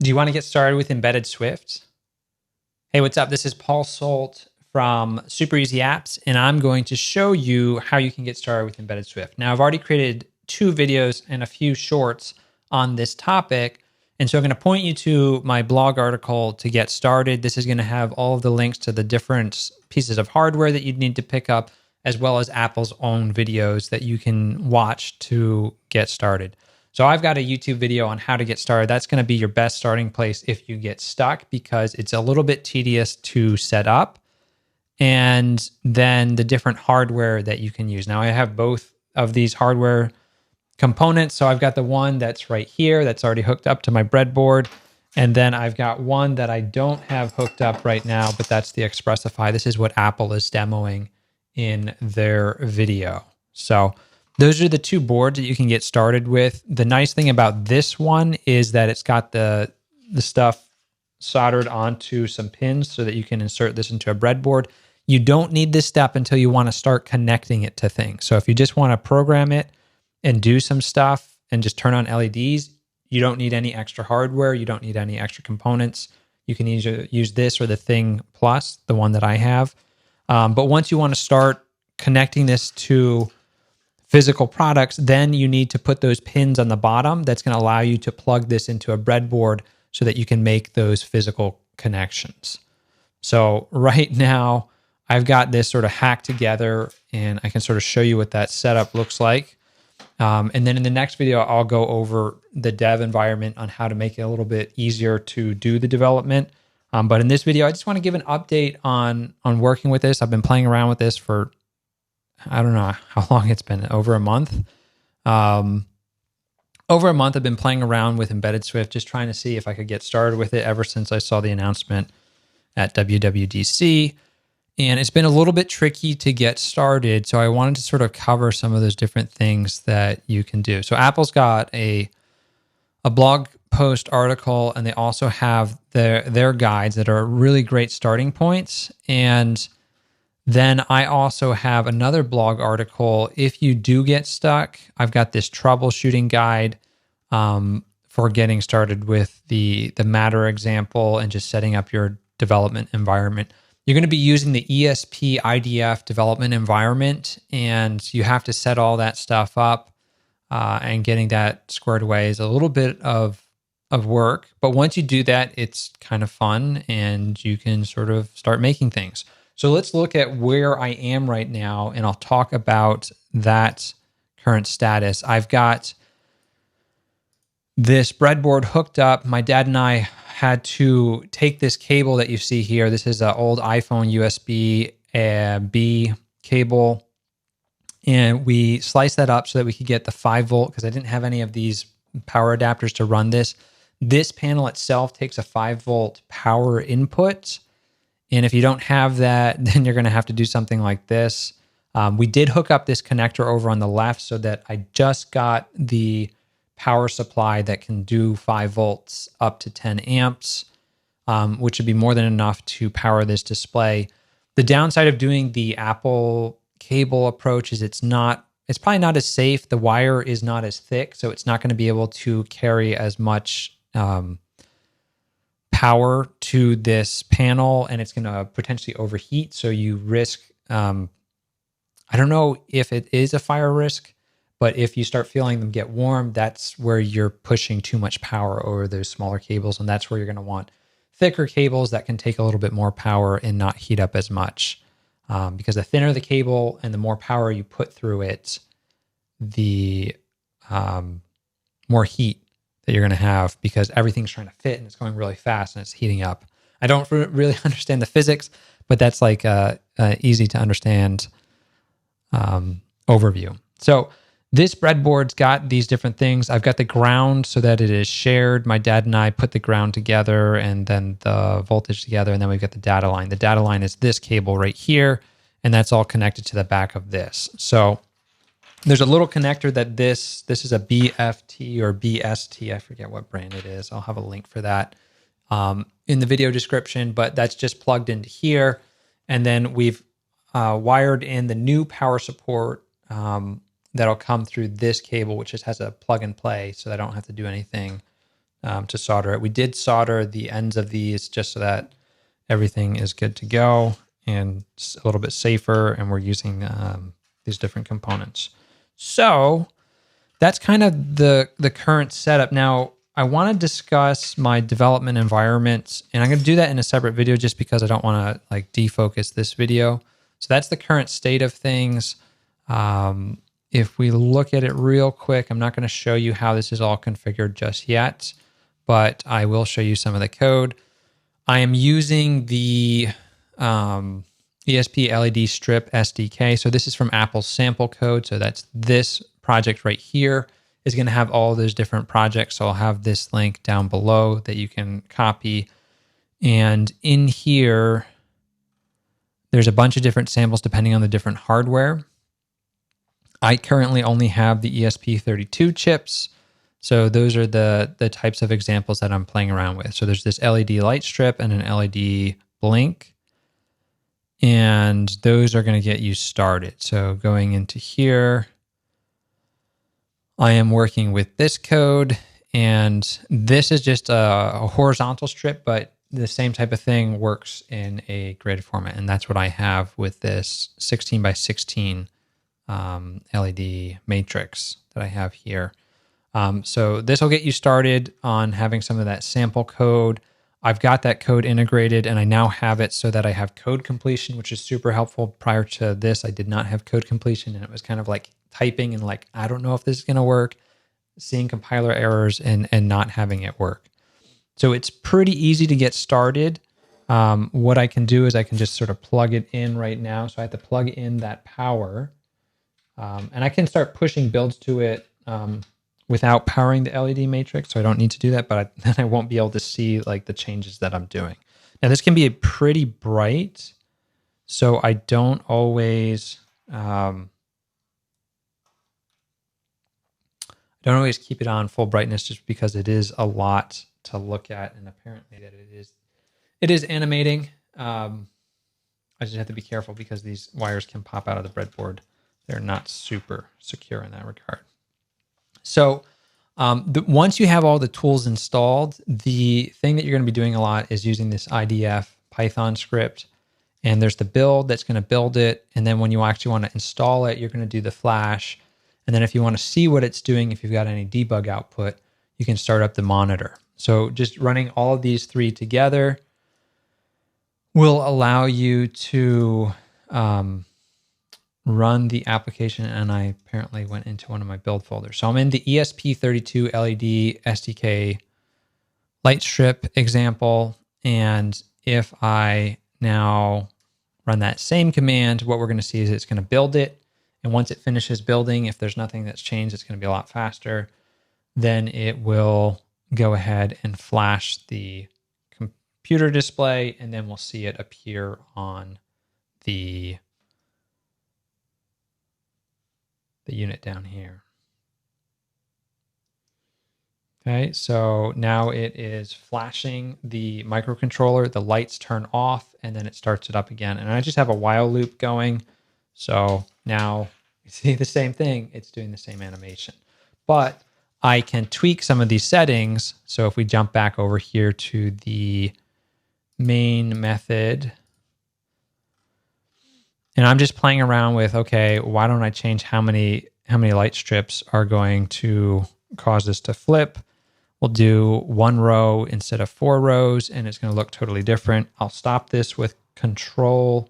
Do you want to get started with embedded Swift? Hey, what's up? This is Paul Solt from Super Easy Apps, and I'm going to show you how you can get started with embedded Swift. Now, I've already created 2 videos and a few shorts on this topic, and so I'm going to point you to my blog article to get started. This is going to have all of the links to the different pieces of hardware that you'd need to pick up, as well as Apple's own videos that you can watch to get started. So I've got a YouTube video on how to get started. That's going to be your best starting place if you get stuck, because it's a little bit tedious to set up, and then the different hardware that you can use. Now I have both of these hardware components. So I've got the one that's right here that's already hooked up to my breadboard. And then I've got one that I don't have hooked up right now, but that's the Expressify. This is what Apple is demoing in their video. So those are the 2 boards that you can get started with. The nice thing about this one is that it's got the stuff soldered onto some pins so that you can insert this into a breadboard. You don't need this step until you want to start connecting it to things. So if you just want to program it and do some stuff and just turn on LEDs, you don't need any extra hardware. You don't need any extra components. You can either use this or the Thing Plus, the one that I have. But once you want to start connecting this to physical products, then you need to put those pins on the bottom. That's going to allow you to plug this into a breadboard so that you can make those physical connections. So right now, I've got this sort of hacked together, and I can sort of show you what that setup looks like. And then in the next video, I'll go over the dev environment on how to make it a little bit easier to do the development. But in this video, I just want to give an update on working with this. I've been playing around with this for, I don't know how long it's been, over a month. Over a month, I've been playing around with embedded Swift, just trying to see if I could get started with it ever since I saw the announcement at WWDC. And it's been a little bit tricky to get started, so I wanted to sort of cover some of those different things that you can do. So Apple's got a blog post article, and they also have their guides that are really great starting points. And then I also have another blog article. If you do get stuck, I've got this troubleshooting guide for getting started with the Matter example and just setting up your development environment. You're going to be using the ESP-IDF development environment, and you have to set all that stuff up, and getting that squared away is a little bit of work. But once you do that, it's kind of fun, and you can sort of start making things. So let's look at where I am right now, and I'll talk about that current status. I've got this breadboard hooked up. My dad and I had to take this cable that you see here. This is an old iPhone USB-B cable, and we sliced that up so that we could get the 5-volt, because I didn't have any of these power adapters to run this. This panel itself takes a 5-volt power input, and if you don't have that, then you're going to have to do something like this. We did hook up this connector over on the left so that I just got the power supply that can do 5 volts up to 10 amps, which would be more than enough to power this display. The downside of doing the Apple cable approach is it's probably not as safe. The wire is not as thick, so it's not going to be able to carry as much power to this panel, and it's going to potentially overheat. So you risk, I don't know if it is a fire risk, but if you start feeling them get warm, that's where you're pushing too much power over those smaller cables. And that's where you're going to want thicker cables that can take a little bit more power and not heat up as much. Because the thinner the cable and the more power you put through it, the more heat that you're going to have, because everything's trying to fit and it's going really fast and it's heating up. I don't really understand the physics, but that's like a easy to understand overview. So this breadboard's got these different things. I've got the ground so that it is shared. My dad and I put the ground together and then the voltage together, and then we've got the data line. The data line is this cable right here, and that's all connected to the back of this. So there's a little connector that this is a BFT or BST. I forget what brand it is. I'll have a link for that in the video description, but that's just plugged into here. And then we've wired in the new power support that'll come through this cable, which just has a plug and play, so I don't have to do anything to solder it. We did solder the ends of these just so that everything is good to go and it's a little bit safer, and we're using these different components. So that's kind of the current setup. Now, I want to discuss my development environment, and I'm going to do that in a separate video just because I don't want to like defocus this video. So that's the current state of things. If we look at it real quick, I'm not going to show you how this is all configured just yet, but I will show you some of the code. I am using the ESP LED strip SDK. So this is from Apple's sample code. So that's this project right here is going to have all those different projects. So I'll have this link down below that you can copy. And in here, there's a bunch of different samples depending on the different hardware. I currently only have the ESP32 chips. So those are the types of examples that I'm playing around with. So there's this LED light strip and an LED blink. And those are going to get you started. So going into here, I am working with this code. And this is just a horizontal strip, but the same type of thing works in a grid format. And that's what I have with this 16 by 16 LED matrix that I have here. So this will get you started on having some of that sample code. I've got that code integrated, and I now have it so that I have code completion, which is super helpful. Prior to this, I did not have code completion, and it was kind of like typing and like, I don't know if this is going to work, seeing compiler errors and not having it work. So it's pretty easy to get started. What I can do is I can just sort of plug it in right now. So I have to plug in that power. And I can start pushing builds to it without powering the LED matrix. So I don't need to do that, but then I won't be able to see like the changes that I'm doing. Now this can be pretty bright. So I don't always keep it on full brightness just because it is a lot to look at. And apparently that it is animating. I just have to be careful because these wires can pop out of the breadboard. They're not super secure in that regard. So once you have all the tools installed, the thing that you're going to be doing a lot is using this IDF Python script. And there's the build that's going to build it. And then when you actually want to install it, you're going to do the flash. And then if you want to see what it's doing, if you've got any debug output, you can start up the monitor. So just running all of these three together will allow you to run the application. And I apparently went into one of my build folders. So I'm in the ESP32 LED SDK light strip example. And if I now run that same command, what we're going to see is it's going to build it. And once it finishes building, if there's nothing that's changed, it's going to be a lot faster. Then it will go ahead and flash the computer display, and then we'll see it appear on the unit down here. Okay, so now it is flashing the microcontroller, the lights turn off, and then it starts it up again. And I just have a while loop going. So now you see the same thing, it's doing the same animation. But I can tweak some of these settings. So if we jump back over here to the main method, and I'm just playing around with, okay, why don't I change how many light strips are going to cause this to flip? We'll do 1 row instead of 4 rows, and it's going to look totally different. I'll stop this with Control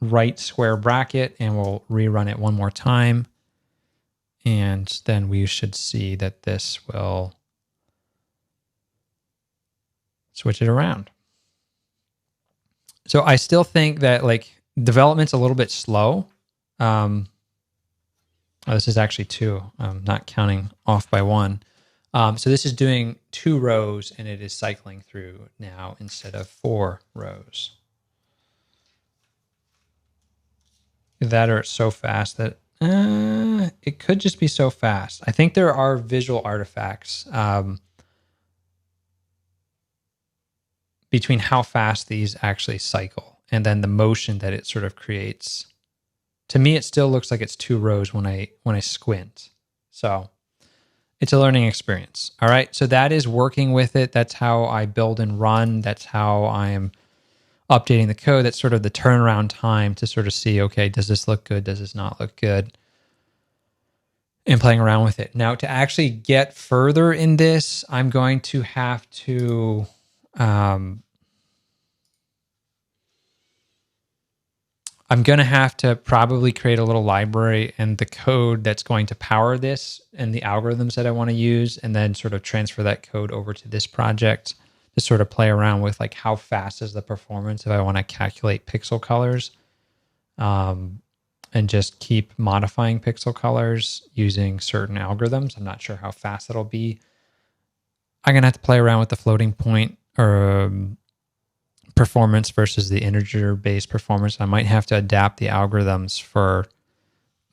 right square bracket, and we'll rerun it one more time. And then we should see that this will switch it around. So I still think that like development's a little bit slow. Oh, this is actually 2. I'm not counting off by 1. So this is doing 2 rows, and it is cycling through now instead of 4 rows. That or it's so fast that it could just be so fast. I think there are visual artifacts between how fast these actually cycle and then the motion that it sort of creates. To me, it still looks like it's 2 rows when I squint. So it's a learning experience. All right. So that is working with it. That's how I build and run. That's how I'm updating the code. That's sort of the turnaround time to sort of see, okay, does this look good? Does this not look good? And playing around with it. Now, to actually get further in this, I'm going to have to probably create a little library and the code that's going to power this and the algorithms that I want to use, and then sort of transfer that code over to this project to sort of play around with like how fast is the performance if I want to calculate pixel colors, and just keep modifying pixel colors using certain algorithms. I'm not sure how fast it'll be. I'm going to have to play around with the floating point or performance versus the integer-based performance. I might have to adapt the algorithms for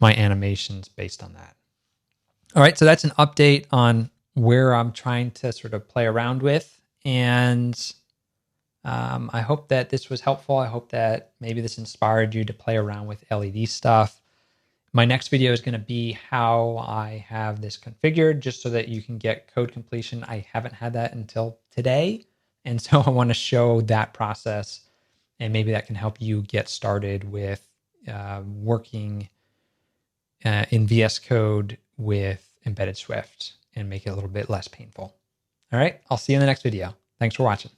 my animations based on that. All right, so that's an update on where I'm trying to sort of play around with. And I hope that this was helpful. I hope that maybe this inspired you to play around with LED stuff. My next video is going to be how I have this configured just so that you can get code completion. I haven't had that until today. And so I want to show that process, and maybe that can help you get started with working in VS Code with embedded Swift and make it a little bit less painful. All right, I'll see you in the next video. Thanks for watching.